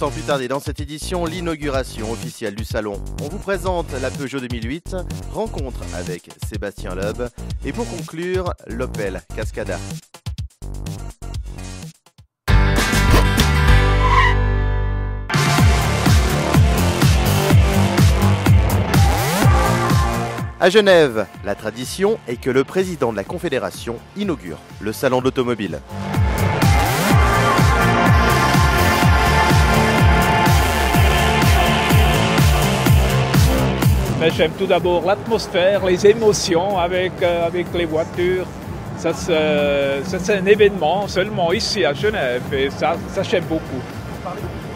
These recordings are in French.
Sans plus tarder dans cette édition, l'inauguration officielle du salon. On vous présente la Peugeot 2008, rencontre avec Sébastien Loeb et pour conclure, l'Opel Cascada. À Genève, la tradition est que le président de la Confédération inaugure le salon de l'automobile. J'aime tout d'abord l'atmosphère, les émotions avec les voitures. Ça c'est un événement seulement ici à Genève et ça j'aime beaucoup.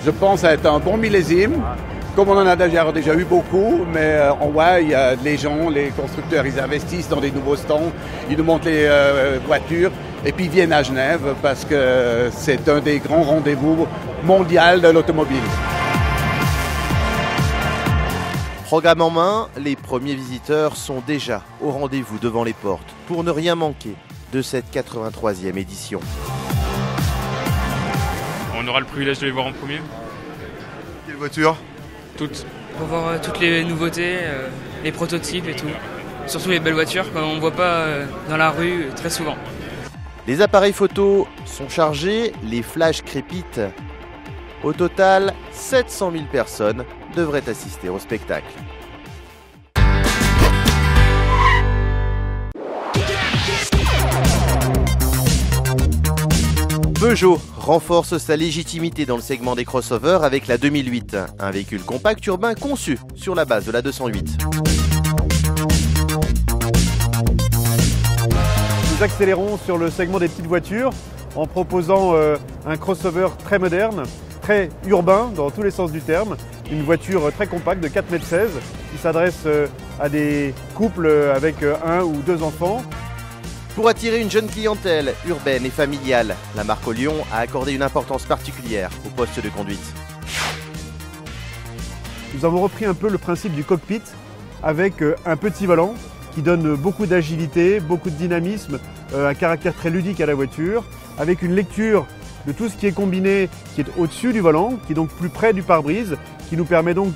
Je pense être un bon millésime. Comme on en a déjà eu beaucoup, mais on voit, il y a les gens, les constructeurs, ils investissent dans des nouveaux stands, ils nous montrent les voitures, et puis ils viennent à Genève parce que c'est un des grands rendez-vous mondiaux de l'automobile. Programme en main, les premiers visiteurs sont déjà au rendez-vous devant les portes pour ne rien manquer de cette 83e édition. On aura le privilège de les voir en premier. Quelle voiture ? Toutes. Pour voir toutes les nouveautés, les prototypes et tout. Surtout les belles voitures qu'on ne voit pas dans la rue très souvent. Les appareils photos sont chargés, les flashs crépitent. Au total, 700 000 personnes devraient assister au spectacle. Peugeot renforce sa légitimité dans le segment des crossovers avec la 2008, un véhicule compact urbain conçu sur la base de la 208. Nous accélérons sur le segment des petites voitures en proposant un crossover très moderne, très urbain dans tous les sens du terme, une voiture très compacte de 4,16 m qui s'adresse à des couples avec un ou deux enfants. Pour attirer une jeune clientèle urbaine et familiale, la marque Lyon a accordé une importance particulière au poste de conduite. Nous avons repris un peu le principe du cockpit avec un petit volant qui donne beaucoup d'agilité, beaucoup de dynamisme, un caractère très ludique à la voiture, avec une lecture de tout ce qui est combiné, qui est au-dessus du volant, qui est donc plus près du pare-brise, qui nous permet donc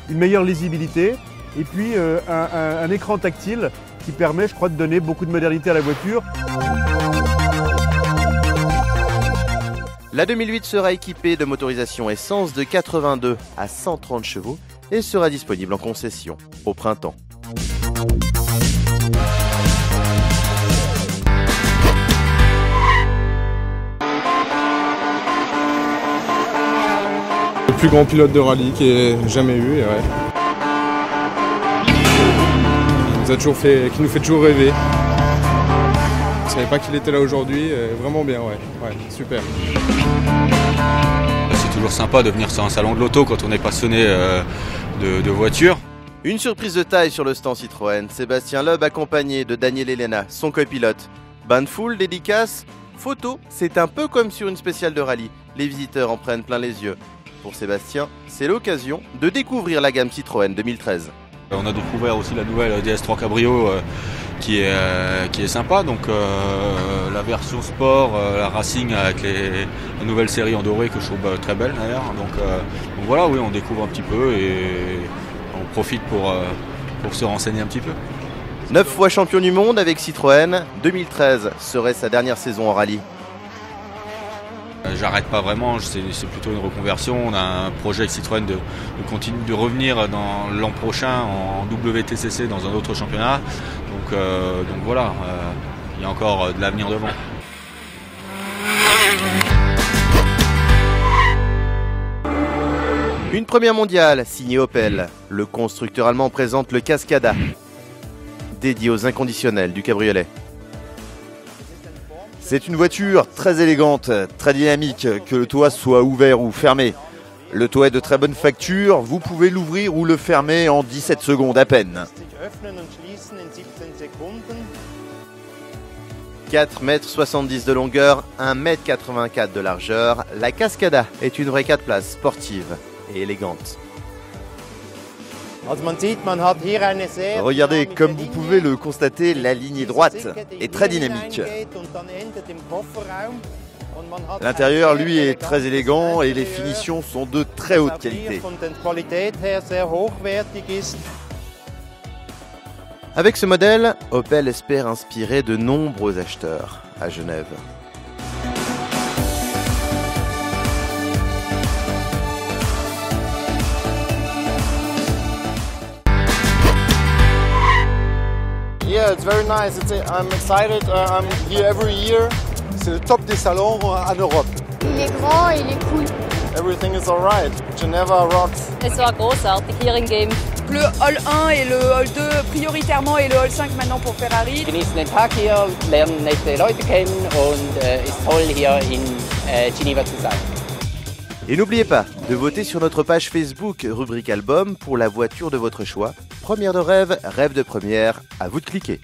une meilleure lisibilité, et puis un écran tactile qui permet, je crois, de donner beaucoup de modernité à la voiture. La 2008 sera équipée de motorisation essence de 82 à 130 chevaux et sera disponible en concession au printemps. Le plus grand pilote de rallye qui ait jamais eu, et ouais. Qui nous fait toujours rêver. Je ne savais pas qu'il était là aujourd'hui, vraiment bien, ouais, super. C'est toujours sympa de venir sur un salon de l'auto quand on est passionné de voitures. Une surprise de taille sur le stand Citroën, Sébastien Loeb accompagné de Daniel Elena, son copilote. Bain de foule, dédicace, photo, c'est un peu comme sur une spéciale de rallye, les visiteurs en prennent plein les yeux. Pour Sébastien, c'est l'occasion de découvrir la gamme Citroën 2013. On a découvert aussi la nouvelle DS3 Cabrio qui est sympa, donc la version sport, la Racing avec la nouvelle série en doré que je trouve très belle d'ailleurs. Donc voilà, oui, on découvre un petit peu et on profite pour se renseigner un petit peu. 9 fois champion du monde avec Citroën, 2013 serait sa dernière saison en rallye. J'arrête pas vraiment, c'est plutôt une reconversion. On a un projet avec Citroën de continuer de revenir dans l'an prochain en WTCC dans un autre championnat. Donc voilà, il y a encore de l'avenir devant. Une première mondiale signée Opel. Le constructeur allemand présente le Cascada, dédié aux inconditionnels du cabriolet. C'est une voiture très élégante, très dynamique, que le toit soit ouvert ou fermé. Le toit est de très bonne facture, vous pouvez l'ouvrir ou le fermer en 17 secondes à peine. 4,70 m de longueur, 1,84 m de largeur, la Cascada est une vraie 4 places sportive et élégante. Regardez, comme vous pouvez le constater, la ligne droite est très dynamique. L'intérieur, lui, est très élégant et les finitions sont de très haute qualité. Avec ce modèle, Opel espère inspirer de nombreux acheteurs à Genève. Yeah, it's very nice. I'm excited. I'm here every year. C'est le top des salons en Europe. Il est grand et il est cool. Everything is alright. Geneva rocks. Es war großartig hier in Genf. Le Hall 1 et le Hall 2 prioritairement et le Hall 5 maintenant pour Ferrari. Genießen den Tag hier, lernen nette Leute kennen und ist toll hier in Geneva zu sein. Et n'oubliez pas de voter sur notre page Facebook rubrique album pour la voiture de votre choix. Première de rêve, rêve de première, à vous de cliquer.